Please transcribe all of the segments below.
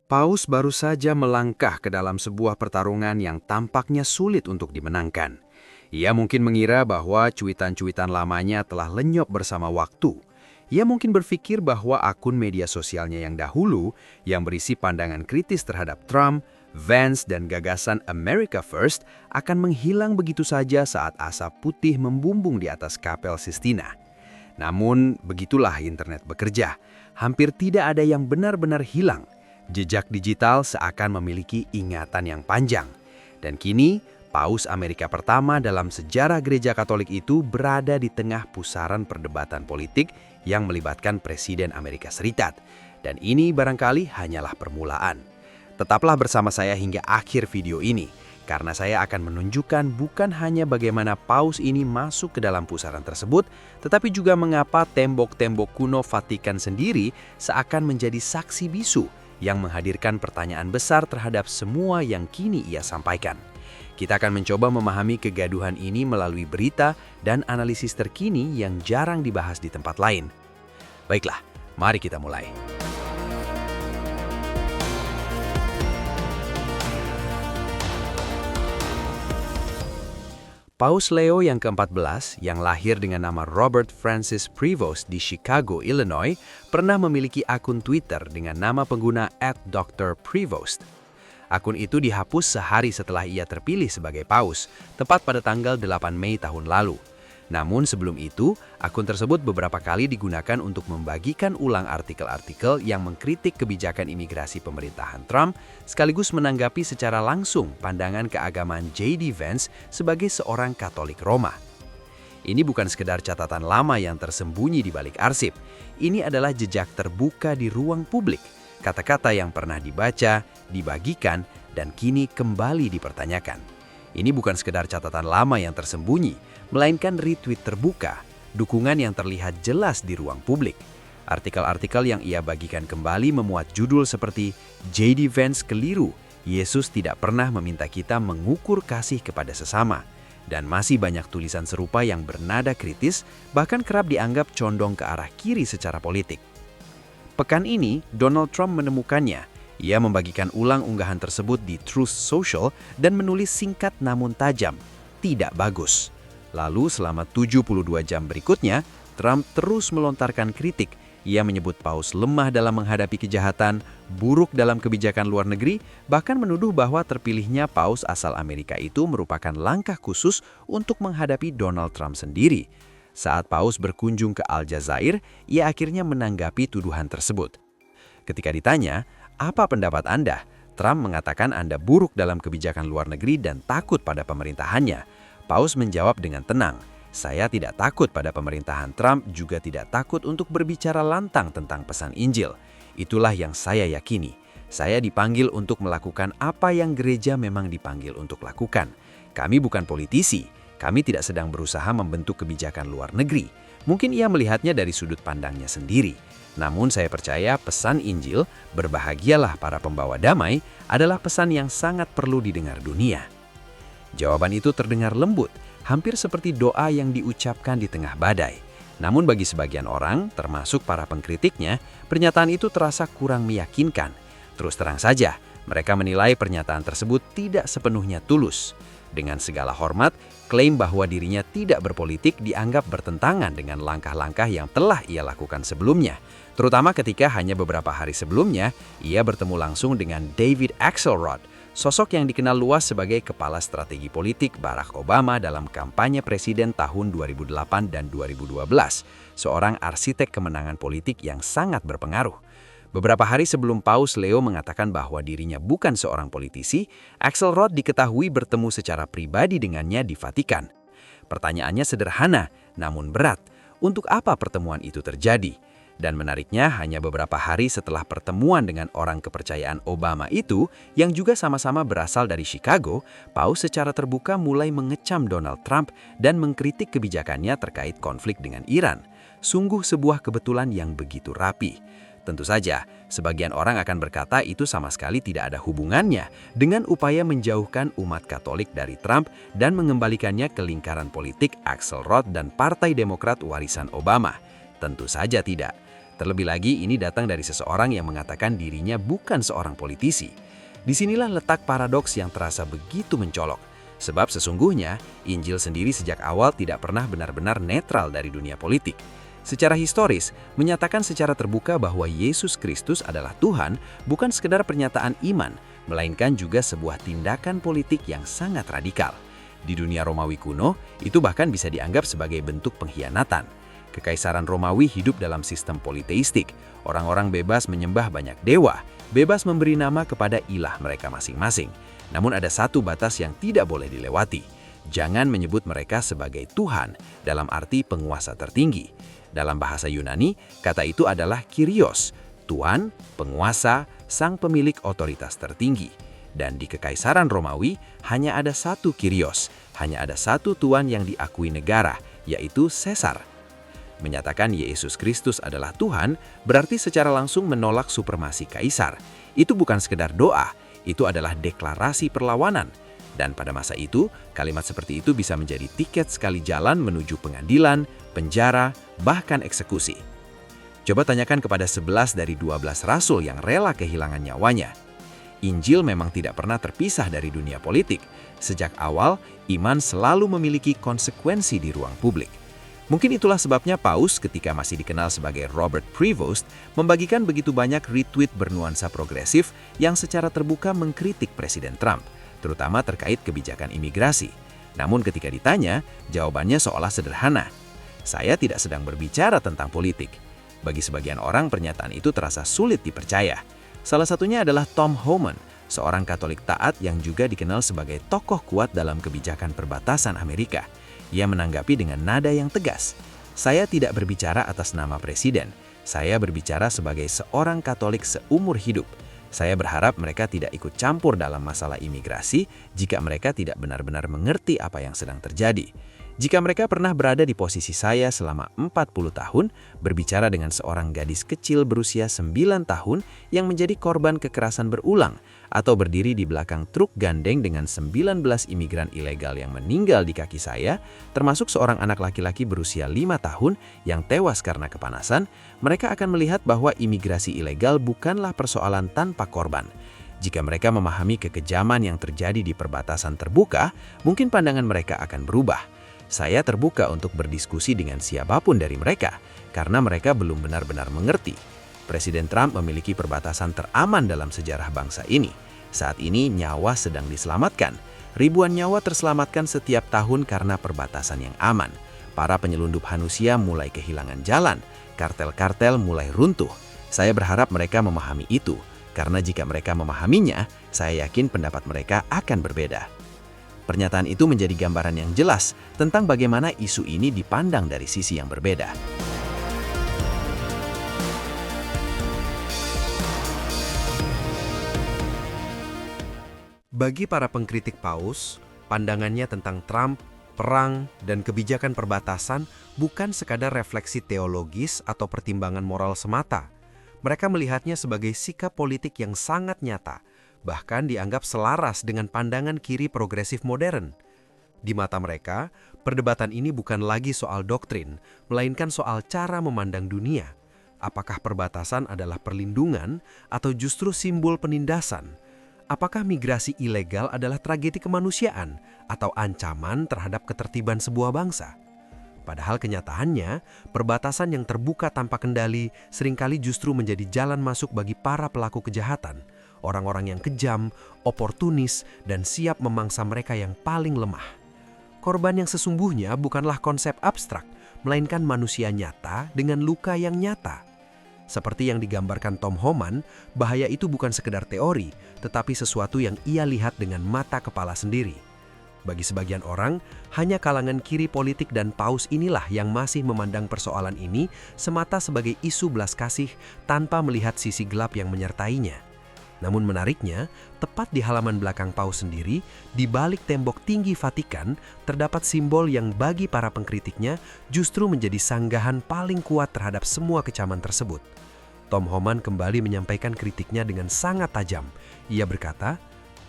Paus baru saja melangkah ke dalam sebuah pertarungan yang tampaknya sulit untuk dimenangkan. Ia mungkin mengira bahwa cuitan-cuitan lamanya telah lenyap bersama waktu. Ia mungkin berpikir bahwa akun media sosialnya yang dahulu, yang berisi pandangan kritis terhadap Trump, Vance, dan gagasan America First akan menghilang begitu saja saat asap putih membumbung di atas Kapel Sistina. Namun, begitulah internet bekerja. Hampir tidak ada yang benar-benar hilang. Jejak digital seakan memiliki ingatan yang panjang. Dan kini, Paus Amerika pertama dalam sejarah Gereja Katolik itu berada di tengah pusaran perdebatan politik yang melibatkan Presiden Amerika Serikat. Dan ini barangkali hanyalah permulaan. Tetaplah bersama saya hingga akhir video ini, karena saya akan menunjukkan bukan hanya bagaimana Paus ini masuk ke dalam pusaran tersebut, tetapi juga mengapa tembok-tembok kuno Vatikan sendiri seakan menjadi saksi bisu yang menghadirkan pertanyaan besar terhadap semua yang kini ia sampaikan. Kita akan mencoba memahami kegaduhan ini melalui berita dan analisis terkini yang jarang dibahas di tempat lain. Baiklah, mari kita mulai. Paus Leo yang ke-14, yang lahir dengan nama Robert Francis Prevost di Chicago, Illinois, pernah memiliki akun Twitter dengan nama pengguna @Dr. Prevost. Akun itu dihapus sehari setelah ia terpilih sebagai paus, tepat pada tanggal 8 Mei tahun lalu. Namun sebelum itu, akun tersebut beberapa kali digunakan untuk membagikan ulang artikel-artikel yang mengkritik kebijakan imigrasi pemerintahan Trump, sekaligus menanggapi secara langsung pandangan keagamaan J.D. Vance sebagai seorang Katolik Roma. Ini bukan sekedar catatan lama yang tersembunyi di balik arsip. Ini adalah jejak terbuka di ruang publik. Kata-kata yang pernah dibaca, dibagikan, dan kini kembali dipertanyakan. Ini bukan sekedar catatan lama yang tersembunyi, melainkan retweet terbuka, dukungan yang terlihat jelas di ruang publik. Artikel-artikel yang ia bagikan kembali memuat judul seperti J.D. Vance keliru, Yesus tidak pernah meminta kita mengukur kasih kepada sesama. Dan masih banyak tulisan serupa yang bernada kritis, bahkan kerap dianggap condong ke arah kiri secara politik. Pekan ini, Donald Trump menemukannya. Ia membagikan ulang unggahan tersebut di Truth Social dan menulis singkat namun tajam, "Tidak bagus." Lalu selama 72 jam berikutnya, Trump terus melontarkan kritik. Ia menyebut Paus lemah dalam menghadapi kejahatan, buruk dalam kebijakan luar negeri, bahkan menuduh bahwa terpilihnya Paus asal Amerika itu merupakan langkah khusus untuk menghadapi Donald Trump sendiri. Saat Paus berkunjung ke Aljazair, ia akhirnya menanggapi tuduhan tersebut. Ketika ditanya, "Apa pendapat Anda?" Trump mengatakan Anda buruk dalam kebijakan luar negeri dan takut pada pemerintahannya. Paus menjawab dengan tenang, "Saya tidak takut pada pemerintahan Trump, juga tidak takut untuk berbicara lantang tentang pesan Injil. Itulah yang saya yakini. Saya dipanggil untuk melakukan apa yang gereja memang dipanggil untuk lakukan. Kami bukan politisi. Kami tidak sedang berusaha membentuk kebijakan luar negeri." Mungkin ia melihatnya dari sudut pandangnya sendiri. Namun saya percaya pesan Injil, "Berbahagialah para pembawa damai," adalah pesan yang sangat perlu didengar dunia. Jawaban itu terdengar lembut, hampir seperti doa yang diucapkan di tengah badai. Namun bagi sebagian orang, termasuk para pengkritiknya, pernyataan itu terasa kurang meyakinkan. Terus terang saja, mereka menilai pernyataan tersebut tidak sepenuhnya tulus. Dengan segala hormat, klaim bahwa dirinya tidak berpolitik dianggap bertentangan dengan langkah-langkah yang telah ia lakukan sebelumnya. Terutama ketika hanya beberapa hari sebelumnya, ia bertemu langsung dengan David Axelrod, sosok yang dikenal luas sebagai kepala strategi politik Barack Obama dalam kampanye presiden tahun 2008 dan 2012, seorang arsitek kemenangan politik yang sangat berpengaruh. Beberapa hari sebelum Paus Leo mengatakan bahwa dirinya bukan seorang politisi, Axelrod diketahui bertemu secara pribadi dengannya di Vatikan. Pertanyaannya sederhana, namun berat. Untuk apa pertemuan itu terjadi? Dan menariknya, hanya beberapa hari setelah pertemuan dengan orang kepercayaan Obama itu, yang juga sama-sama berasal dari Chicago, Paus secara terbuka mulai mengecam Donald Trump dan mengkritik kebijakannya terkait konflik dengan Iran. Sungguh sebuah kebetulan yang begitu rapi. Tentu saja, sebagian orang akan berkata itu sama sekali tidak ada hubungannya dengan upaya menjauhkan umat Katolik dari Trump dan mengembalikannya ke lingkaran politik Axelrod dan Partai Demokrat warisan Obama. Tentu saja tidak. Terlebih lagi, ini datang dari seseorang yang mengatakan dirinya bukan seorang politisi. Disinilah letak paradoks yang terasa begitu mencolok. Sebab sesungguhnya, Injil sendiri sejak awal tidak pernah benar-benar netral dari dunia politik. Secara historis, menyatakan secara terbuka bahwa Yesus Kristus adalah Tuhan bukan sekedar pernyataan iman, melainkan juga sebuah tindakan politik yang sangat radikal. Di dunia Romawi kuno, itu bahkan bisa dianggap sebagai bentuk pengkhianatan. Kekaisaran Romawi hidup dalam sistem politeistik. Orang-orang bebas menyembah banyak dewa, bebas memberi nama kepada ilah mereka masing-masing. Namun ada satu batas yang tidak boleh dilewati. Jangan menyebut mereka sebagai Tuhan dalam arti penguasa tertinggi. Dalam bahasa Yunani, kata itu adalah Kyrios, Tuan, penguasa, sang pemilik otoritas tertinggi. Dan di Kekaisaran Romawi, hanya ada satu Kyrios, hanya ada satu Tuan yang diakui negara, yaitu Caesar. Menyatakan Yesus Kristus adalah Tuhan berarti secara langsung menolak supremasi kaisar. Itu bukan sekedar doa, itu adalah deklarasi perlawanan. Dan pada masa itu, kalimat seperti itu bisa menjadi tiket sekali jalan menuju pengadilan, penjara, bahkan eksekusi. Coba tanyakan kepada 11 dari 12 rasul yang rela kehilangan nyawanya. Injil memang tidak pernah terpisah dari dunia politik. Sejak awal, iman selalu memiliki konsekuensi di ruang publik. Mungkin itulah sebabnya Paus ketika masih dikenal sebagai Robert Prevost membagikan begitu banyak retweet bernuansa progresif yang secara terbuka mengkritik Presiden Trump, terutama terkait kebijakan imigrasi. Namun ketika ditanya, jawabannya seolah sederhana. Saya tidak sedang berbicara tentang politik. Bagi sebagian orang, pernyataan itu terasa sulit dipercaya. Salah satunya adalah Tom Homan, seorang Katolik taat yang juga dikenal sebagai tokoh kuat dalam kebijakan perbatasan Amerika. Ia menanggapi dengan nada yang tegas. Saya tidak berbicara atas nama presiden. Saya berbicara sebagai seorang Katolik seumur hidup. Saya berharap mereka tidak ikut campur dalam masalah imigrasi jika mereka tidak benar-benar mengerti apa yang sedang terjadi. Jika mereka pernah berada di posisi saya selama 40 tahun, berbicara dengan seorang gadis kecil berusia 9 tahun yang menjadi korban kekerasan berulang, atau berdiri di belakang truk gandeng dengan 19 imigran ilegal yang meninggal di kaki saya, termasuk seorang anak laki-laki berusia 5 tahun yang tewas karena kepanasan, mereka akan melihat bahwa imigrasi ilegal bukanlah persoalan tanpa korban. Jika mereka memahami kekejaman yang terjadi di perbatasan terbuka, mungkin pandangan mereka akan berubah. Saya terbuka untuk berdiskusi dengan siapapun dari mereka, karena mereka belum benar-benar mengerti. Presiden Trump memiliki perbatasan teraman dalam sejarah bangsa ini. Saat ini nyawa sedang diselamatkan. Ribuan nyawa terselamatkan setiap tahun karena perbatasan yang aman. Para penyelundup manusia mulai kehilangan jalan, kartel-kartel mulai runtuh. Saya berharap mereka memahami itu, karena jika mereka memahaminya, saya yakin pendapat mereka akan berbeda. Pernyataan itu menjadi gambaran yang jelas tentang bagaimana isu ini dipandang dari sisi yang berbeda. Bagi para pengkritik Paus, pandangannya tentang Trump, perang, dan kebijakan perbatasan bukan sekadar refleksi teologis atau pertimbangan moral semata. Mereka melihatnya sebagai sikap politik yang sangat nyata, bahkan dianggap selaras dengan pandangan kiri progresif modern. Di mata mereka, perdebatan ini bukan lagi soal doktrin, melainkan soal cara memandang dunia. Apakah perbatasan adalah perlindungan atau justru simbol penindasan? Apakah migrasi ilegal adalah tragedi kemanusiaan atau ancaman terhadap ketertiban sebuah bangsa? Padahal kenyataannya, perbatasan yang terbuka tanpa kendali seringkali justru menjadi jalan masuk bagi para pelaku kejahatan. Orang-orang yang kejam, oportunis, dan siap memangsa mereka yang paling lemah. Korban yang sesungguhnya bukanlah konsep abstrak, melainkan manusia nyata dengan luka yang nyata. Seperti yang digambarkan Tom Homan, bahaya itu bukan sekedar teori, tetapi sesuatu yang ia lihat dengan mata kepala sendiri. Bagi sebagian orang, hanya kalangan kiri politik dan paus inilah yang masih memandang persoalan ini semata sebagai isu belas kasih tanpa melihat sisi gelap yang menyertainya. Namun menariknya, tepat di halaman belakang paus sendiri, di balik tembok tinggi Vatikan, terdapat simbol yang bagi para pengkritiknya justru menjadi sanggahan paling kuat terhadap semua kecaman tersebut. Tom Homan kembali menyampaikan kritiknya dengan sangat tajam. Ia berkata,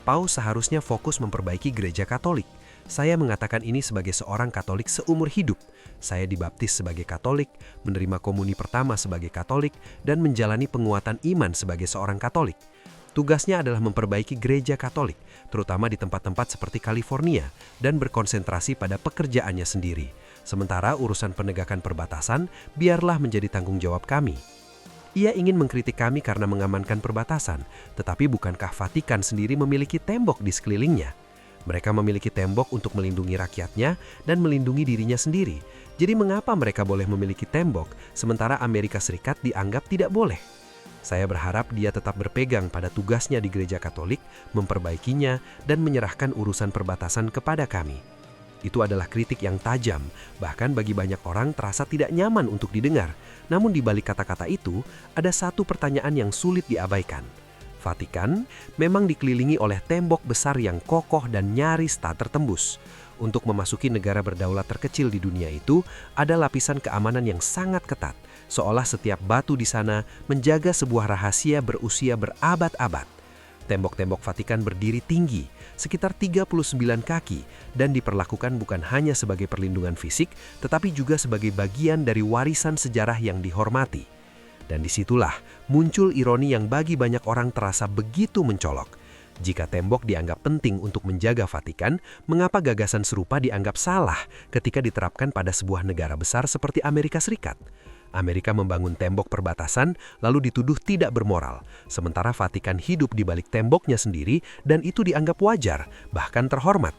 Paus seharusnya fokus memperbaiki gereja Katolik. Saya mengatakan ini sebagai seorang Katolik seumur hidup. Saya dibaptis sebagai Katolik, menerima komuni pertama sebagai Katolik, dan menjalani penguatan iman sebagai seorang Katolik. Tugasnya adalah memperbaiki gereja Katolik, terutama di tempat-tempat seperti California, dan berkonsentrasi pada pekerjaannya sendiri. Sementara urusan penegakan perbatasan, biarlah menjadi tanggung jawab kami. Ia ingin mengkritik kami karena mengamankan perbatasan, tetapi bukankah Vatikan sendiri memiliki tembok di sekelilingnya? Mereka memiliki tembok untuk melindungi rakyatnya dan melindungi dirinya sendiri. Jadi mengapa mereka boleh memiliki tembok, sementara Amerika Serikat dianggap tidak boleh? Saya berharap dia tetap berpegang pada tugasnya di gereja Katolik, memperbaikinya, dan menyerahkan urusan perbatasan kepada kami. Itu adalah kritik yang tajam, bahkan bagi banyak orang terasa tidak nyaman untuk didengar. Namun di balik kata-kata itu, ada satu pertanyaan yang sulit diabaikan. Vatikan memang dikelilingi oleh tembok besar yang kokoh dan nyaris tak tertembus. Untuk memasuki negara berdaulat terkecil di dunia itu, ada lapisan keamanan yang sangat ketat, seolah setiap batu di sana menjaga sebuah rahasia berusia berabad-abad. Tembok-tembok Vatikan berdiri tinggi, sekitar 39 kaki, dan diperlakukan bukan hanya sebagai perlindungan fisik, tetapi juga sebagai bagian dari warisan sejarah yang dihormati. Dan disitulah muncul ironi yang bagi banyak orang terasa begitu mencolok. Jika tembok dianggap penting untuk menjaga Vatikan, mengapa gagasan serupa dianggap salah ketika diterapkan pada sebuah negara besar seperti Amerika Serikat? Amerika membangun tembok perbatasan lalu dituduh tidak bermoral, sementara Vatikan hidup di balik temboknya sendiri dan itu dianggap wajar, bahkan terhormat.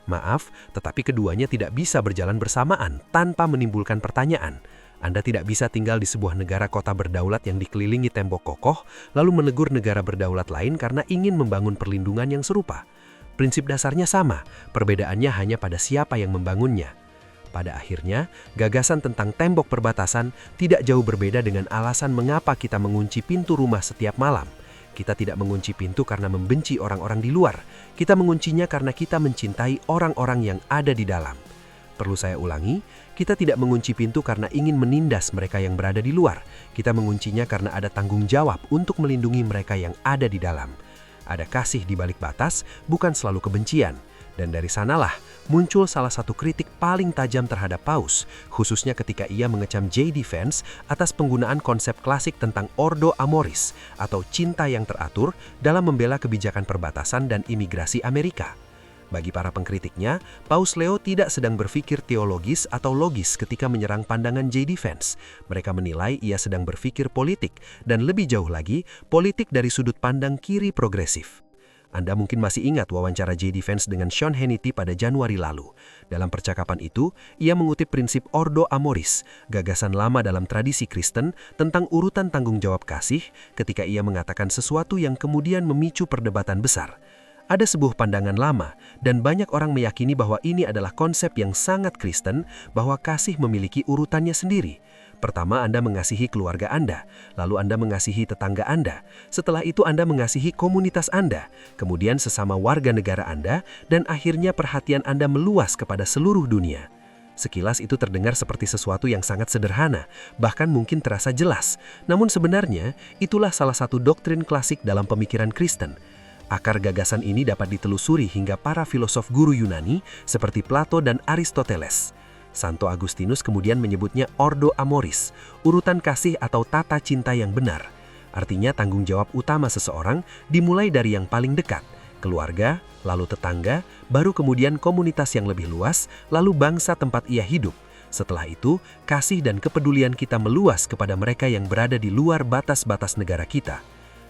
Maaf, tetapi keduanya tidak bisa berjalan bersamaan tanpa menimbulkan pertanyaan. Anda tidak bisa tinggal di sebuah negara kota berdaulat yang dikelilingi tembok kokoh, lalu menegur negara berdaulat lain karena ingin membangun perlindungan yang serupa. Prinsip dasarnya sama, perbedaannya hanya pada siapa yang membangunnya. Pada akhirnya, gagasan tentang tembok perbatasan tidak jauh berbeda dengan alasan mengapa kita mengunci pintu rumah setiap malam. Kita tidak mengunci pintu karena membenci orang-orang di luar. Kita menguncinya karena kita mencintai orang-orang yang ada di dalam. Perlu saya ulangi, kita tidak mengunci pintu karena ingin menindas mereka yang berada di luar. Kita menguncinya karena ada tanggung jawab untuk melindungi mereka yang ada di dalam. Ada kasih di balik batas, bukan selalu kebencian. Dan dari sanalah muncul salah satu kritik paling tajam terhadap Paus, khususnya ketika ia mengecam J.D. Vance atas penggunaan konsep klasik tentang Ordo Amoris atau cinta yang teratur dalam membela kebijakan perbatasan dan imigrasi Amerika. Bagi para pengkritiknya, Paus Leo tidak sedang berpikir teologis atau logis ketika menyerang pandangan J.D. Vance. Mereka menilai ia sedang berpikir politik, dan lebih jauh lagi, politik dari sudut pandang kiri progresif. Anda mungkin masih ingat wawancara J.D. Vance dengan Sean Hannity pada Januari lalu. Dalam percakapan itu, ia mengutip prinsip Ordo Amoris, gagasan lama dalam tradisi Kristen tentang urutan tanggung jawab kasih ketika ia mengatakan sesuatu yang kemudian memicu perdebatan besar. Ada sebuah pandangan lama, dan banyak orang meyakini bahwa ini adalah konsep yang sangat Kristen, bahwa kasih memiliki urutannya sendiri. Pertama, Anda mengasihi keluarga Anda, lalu Anda mengasihi tetangga Anda, setelah itu Anda mengasihi komunitas Anda, kemudian sesama warga negara Anda, dan akhirnya perhatian Anda meluas kepada seluruh dunia. Sekilas itu terdengar seperti sesuatu yang sangat sederhana, bahkan mungkin terasa jelas. Namun sebenarnya, itulah salah satu doktrin klasik dalam pemikiran Kristen. Akar gagasan ini dapat ditelusuri hingga para filosof guru Yunani seperti Plato dan Aristoteles. Santo Agustinus kemudian menyebutnya Ordo Amoris, urutan kasih atau tata cinta yang benar. Artinya tanggung jawab utama seseorang dimulai dari yang paling dekat, keluarga, lalu tetangga, baru kemudian komunitas yang lebih luas, lalu bangsa tempat ia hidup. Setelah itu, kasih dan kepedulian kita meluas kepada mereka yang berada di luar batas-batas negara kita.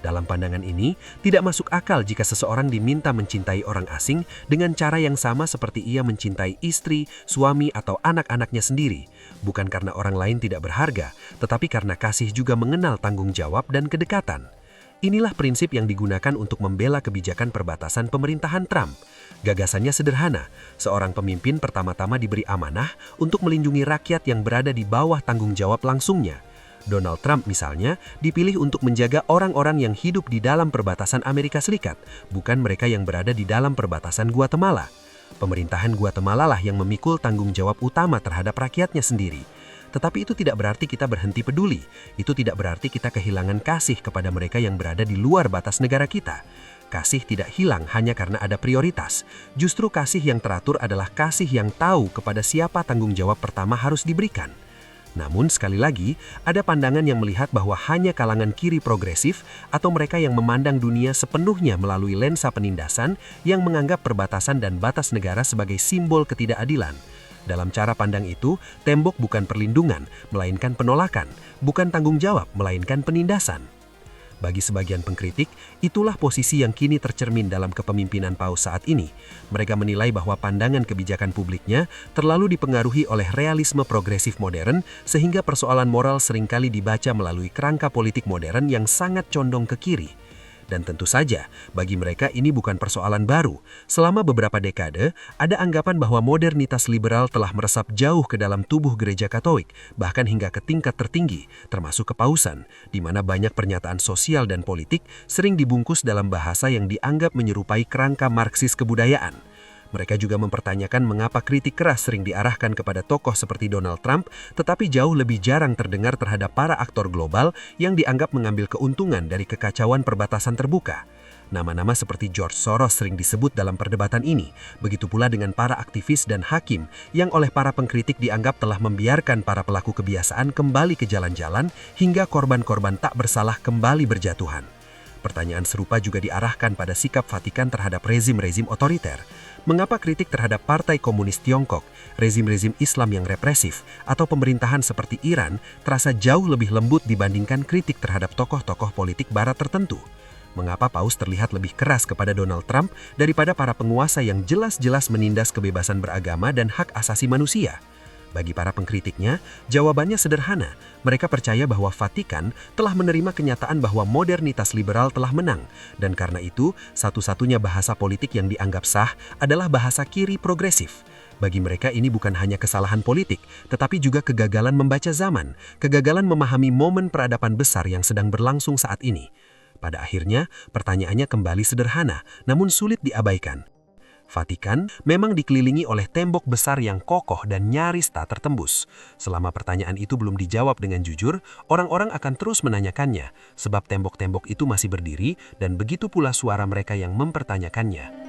Dalam pandangan ini, tidak masuk akal jika seseorang diminta mencintai orang asing dengan cara yang sama seperti ia mencintai istri, suami, atau anak-anaknya sendiri. Bukan karena orang lain tidak berharga, tetapi karena kasih juga mengenal tanggung jawab dan kedekatan. Inilah prinsip yang digunakan untuk membela kebijakan perbatasan pemerintahan Trump. Gagasannya sederhana, seorang pemimpin pertama-tama diberi amanah untuk melindungi rakyat yang berada di bawah tanggung jawab langsungnya. Donald Trump misalnya dipilih untuk menjaga orang-orang yang hidup di dalam perbatasan Amerika Serikat, bukan mereka yang berada di dalam perbatasan Guatemala. Pemerintahan Guatemala lah yang memikul tanggung jawab utama terhadap rakyatnya sendiri. Tetapi itu tidak berarti kita berhenti peduli. Itu tidak berarti kita kehilangan kasih kepada mereka yang berada di luar batas negara kita. kasih tidak hilang hanya karena ada prioritas. Justru kasih yang teratur adalah kasih yang tahu kepada siapa tanggung jawab pertama harus diberikan. Namun sekali lagi, ada pandangan yang melihat bahwa hanya kalangan kiri progresif atau mereka yang memandang dunia sepenuhnya melalui lensa penindasan yang menganggap perbatasan dan batas negara sebagai simbol ketidakadilan. Dalam cara pandang itu, tembok bukan perlindungan, melainkan penolakan, bukan tanggung jawab, melainkan penindasan. Bagi sebagian pengkritik, itulah posisi yang kini tercermin dalam kepemimpinan Paus saat ini. Mereka menilai bahwa pandangan kebijakan publiknya terlalu dipengaruhi oleh realisme progresif modern, sehingga persoalan moral seringkali dibaca melalui kerangka politik modern yang sangat condong ke kiri. Dan tentu saja, bagi mereka ini bukan persoalan baru. Selama beberapa dekade, ada anggapan bahwa modernitas liberal telah meresap jauh ke dalam tubuh gereja Katolik, bahkan hingga ke tingkat tertinggi, termasuk kepausan, di mana banyak pernyataan sosial dan politik sering dibungkus dalam bahasa yang dianggap menyerupai kerangka Marxis kebudayaan. Mereka juga mempertanyakan mengapa kritik keras sering diarahkan kepada tokoh seperti Donald Trump, tetapi jauh lebih jarang terdengar terhadap para aktor global yang dianggap mengambil keuntungan dari kekacauan perbatasan terbuka. Nama-nama seperti George Soros sering disebut dalam perdebatan ini, begitu pula dengan para aktivis dan hakim yang oleh para pengkritik dianggap telah membiarkan para pelaku kebiasaan kembali ke jalan-jalan hingga korban-korban tak bersalah kembali berjatuhan. Pertanyaan serupa juga diarahkan pada sikap Vatikan terhadap rezim-rezim otoriter. Mengapa kritik terhadap Partai Komunis Tiongkok, rezim-rezim Islam yang represif, atau pemerintahan seperti Iran terasa jauh lebih lembut dibandingkan kritik terhadap tokoh-tokoh politik barat tertentu? Mengapa Paus terlihat lebih keras kepada Donald Trump daripada para penguasa yang jelas-jelas menindas kebebasan beragama dan hak asasi manusia? Bagi para pengkritiknya, jawabannya sederhana. Mereka percaya bahwa Vatikan telah menerima kenyataan bahwa modernitas liberal telah menang, dan karena itu, satu-satunya bahasa politik yang dianggap sah adalah bahasa kiri progresif. Bagi mereka ini bukan hanya kesalahan politik, tetapi juga kegagalan membaca zaman, kegagalan memahami momen peradaban besar yang sedang berlangsung saat ini. Pada akhirnya, pertanyaannya kembali sederhana, namun sulit diabaikan. Vatikan memang dikelilingi oleh tembok besar yang kokoh dan nyaris tak tertembus. Selama pertanyaan itu belum dijawab dengan jujur, orang-orang akan terus menanyakannya, sebab tembok-tembok itu masih berdiri dan begitu pula suara mereka yang mempertanyakannya.